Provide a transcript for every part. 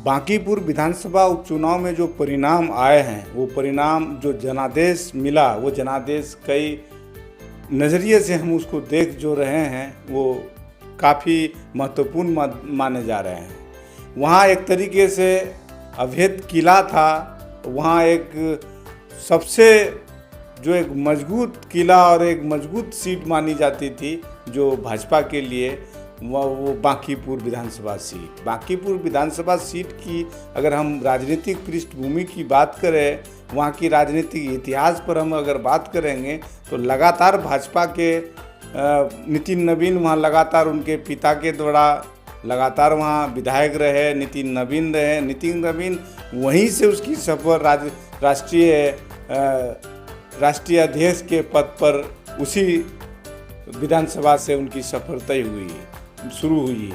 बांकीपुर विधानसभा उपचुनाव में जो परिणाम आए हैं, वो परिणाम जो जनादेश मिला, वो जनादेश कई नज़रिए से हम उसको देख जो रहे हैं, वो काफ़ी महत्वपूर्ण माने जा रहे हैं। वहाँ एक तरीके से अवैध किला था, वहाँ एक सबसे जो एक मजबूत किला और एक मजबूत सीट मानी जाती थी जो भाजपा के लिए, वो बांकीपुर विधानसभा सीट। बांकीपुर विधानसभा सीट की अगर हम राजनीतिक पृष्ठभूमि की बात करें, वहाँ की राजनीतिक इतिहास पर हम अगर बात करेंगे तो लगातार भाजपा के नितिन नवीन वहाँ लगातार उनके पिता के द्वारा लगातार वहाँ विधायक रहे, नितिन नवीन रहे। नितिन नवीन वहीं से उसकी सफर राष्ट्रीय अध्यक्ष के पद पर उसी विधानसभा से उनकी सफर तय शुरू हुई।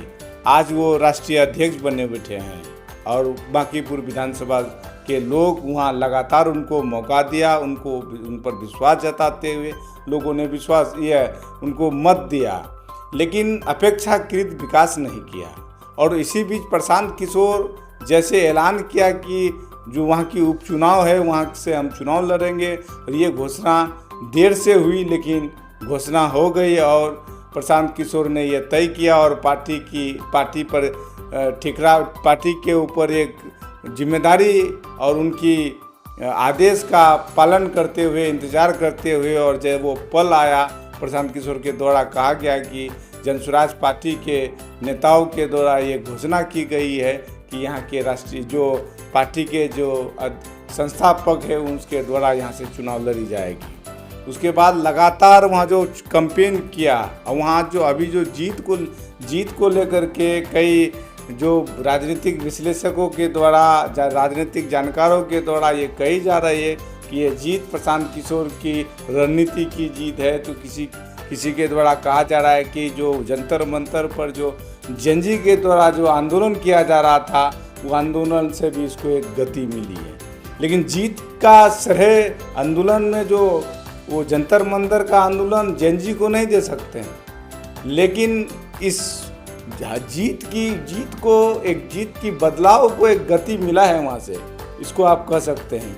आज वो राष्ट्रीय अध्यक्ष बने बैठे हैं और बांकीपुर विधानसभा के लोग वहाँ लगातार उनको मौका दिया, उन पर विश्वास जताते हुए लोगों ने उनको मत दिया, लेकिन अपेक्षाकृत विकास नहीं किया। और इसी बीच प्रशांत किशोर जैसे ऐलान किया कि जो वहाँ की उपचुनाव है वहाँ से हम चुनाव लड़ेंगे, और ये घोषणा देर से हुई लेकिन घोषणा हो गई और प्रशांत किशोर ने यह तय किया और पार्टी के ऊपर एक जिम्मेदारी और उनकी आदेश का पालन करते हुए, इंतज़ार करते हुए, और जब वो पल आया, प्रशांत किशोर के द्वारा कहा गया कि जनसुराज पार्टी के नेताओं के द्वारा ये घोषणा की गई है कि यहाँ के राष्ट्रीय जो पार्टी के जो संस्थापक है उसके द्वारा यहाँ से चुनाव लड़ी जाएगी। उसके बाद लगातार वहाँ जो कैंपेन किया, और वहाँ जो अभी जो जीत को लेकर के कई जो राजनीतिक विश्लेषकों के द्वारा, राजनीतिक जानकारों के द्वारा ये कही जा रही है कि ये जीत प्रशांत किशोर की रणनीति की जीत है। तो किसी के द्वारा कहा जा रहा है कि जो जंतर मंतर पर जो जेनजी के द्वारा जो आंदोलन किया जा रहा था, वो आंदोलन से भी इसको एक गति मिली है। लेकिन जीत का श्रेय आंदोलन में जो वो जंतर मंतर का आंदोलन जेनजी को नहीं दे सकते हैं, लेकिन इस जीत की बदलाव को एक गति मिला है वहाँ से, इसको आप कह सकते हैं।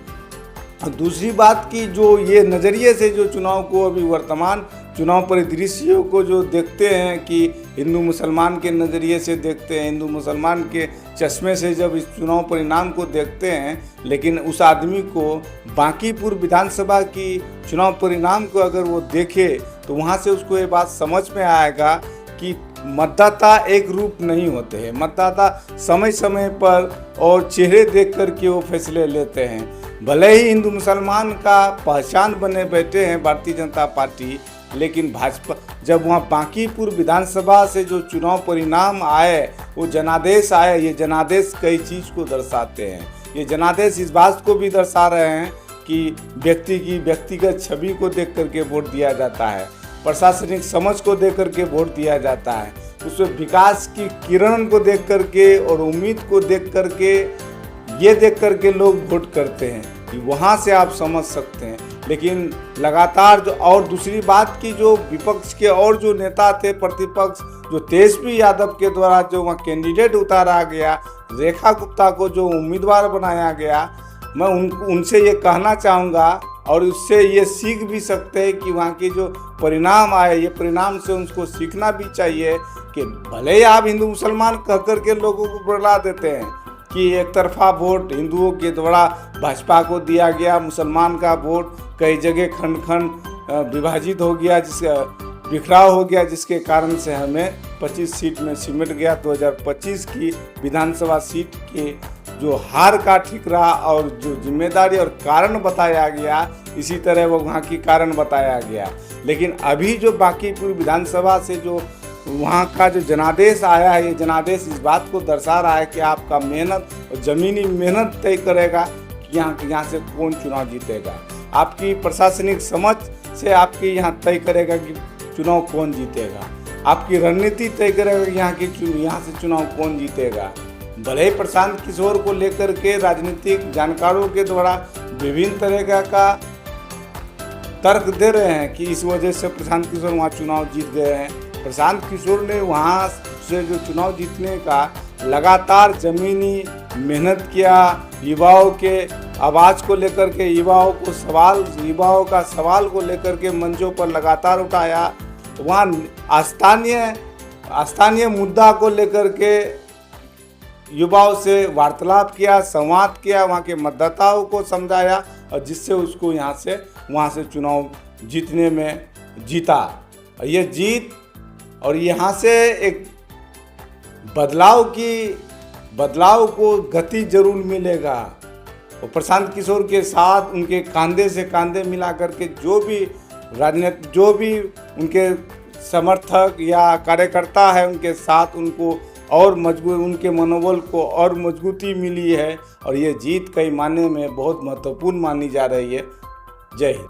और दूसरी बात की जो ये नज़रिए से जो चुनाव को अभी वर्तमान चुनाव परिदृश्यों को जो देखते हैं कि हिंदू मुसलमान के नज़रिए से देखते हैं, हिंदू मुसलमान के चश्मे से जब इस चुनाव परिणाम को देखते हैं, लेकिन उस आदमी को बांकीपुर विधानसभा की चुनाव परिणाम को अगर वो देखे तो वहाँ से उसको ये बात समझ में आएगा कि मतदाता एक रूप नहीं होते हैं। मतदाता समय समय पर और चेहरे देख कर के वो फैसले लेते हैं। भले ही हिंदू मुसलमान का पहचान बने बैठे हैं भारतीय जनता पार्टी, लेकिन भाजपा जब वहाँ बांकीपुर विधानसभा से जो चुनाव परिणाम आए, वो जनादेश आए, ये जनादेश कई चीज़ को दर्शाते हैं। ये जनादेश इस बात को भी दर्शा रहे हैं कि व्यक्ति की व्यक्तिगत छवि को देख करके वोट दिया जाता है, प्रशासनिक समझ को देख करके वोट दिया जाता है, उसमें विकास की किरण को देख करके और उम्मीद को देख करके, ये देख करके लोग वोट करते हैं कि वहाँ से आप समझ सकते हैं। लेकिन लगातार जो, और दूसरी बात की जो विपक्ष के और जो नेता थे, प्रतिपक्ष जो तेजस्वी यादव के द्वारा जो वहाँ कैंडिडेट उतारा गया, रेखा गुप्ता को जो उम्मीदवार बनाया गया, मैं उनसे ये कहना चाहूँगा और उससे ये सीख भी सकते हैं कि वहाँ के जो परिणाम आए, ये परिणाम से उनको सीखना भी चाहिए कि भले ही आप हिंदू मुसलमान कह कर के लोगों को बुला देते हैं कि एक तरफा वोट हिंदुओं के द्वारा भाजपा को दिया गया, मुसलमान का वोट कई जगह खंड खंड विभाजित हो गया, बिखराव हो गया, जिसके कारण से हमें 25 सीट में सिमट गया। 2025 की विधानसभा सीट के जो हार का ठिकरा और जो जिम्मेदारी और कारण बताया गया, इसी तरह वो वहाँ की कारण बताया गया। लेकिन अभी जो बांकीपुर विधानसभा से जो वहाँ का जो जनादेश आया है, ये जनादेश इस बात को दर्शा रहा है कि आपका मेहनत और ज़मीनी मेहनत तय करेगा कि यहाँ से कौन चुनाव जीतेगा। आपकी प्रशासनिक समझ से आपकी यहाँ तय करेगा कि चुनाव कौन जीतेगा। आपकी रणनीति तय करेगा कि यहाँ से चुनाव कौन जीतेगा। भले ही प्रशांत किशोर को लेकर के राजनीतिक जानकारों के द्वारा विभिन्न तरह का तर्क दे रहे हैं कि इस वजह से प्रशांत किशोर वहाँ चुनाव जीत गए हैं। प्रशांत किशोर ने वहाँ से जो चुनाव जीतने का लगातार ज़मीनी मेहनत किया, युवाओं के आवाज़ को लेकर के, युवाओं का सवाल को लेकर के मंचों पर लगातार उठाया। वहाँ स्थानीय मुद्दा को लेकर के युवाओं से वार्तालाप किया, संवाद किया, वहाँ के मतदाताओं को समझाया और जिससे उसको वहाँ से चुनाव जीतने में जीता। ये जीत और यहाँ से एक बदलाव को गति जरूर मिलेगा। और प्रशांत किशोर के साथ उनके कंधे से कंधे मिला करके जो भी उनके समर्थक या कार्यकर्ता है उनके साथ उनको और उनके मनोबल को और मजबूती मिली है और ये जीत कई मायने में बहुत महत्वपूर्ण मानी जा रही है। जय हिंद।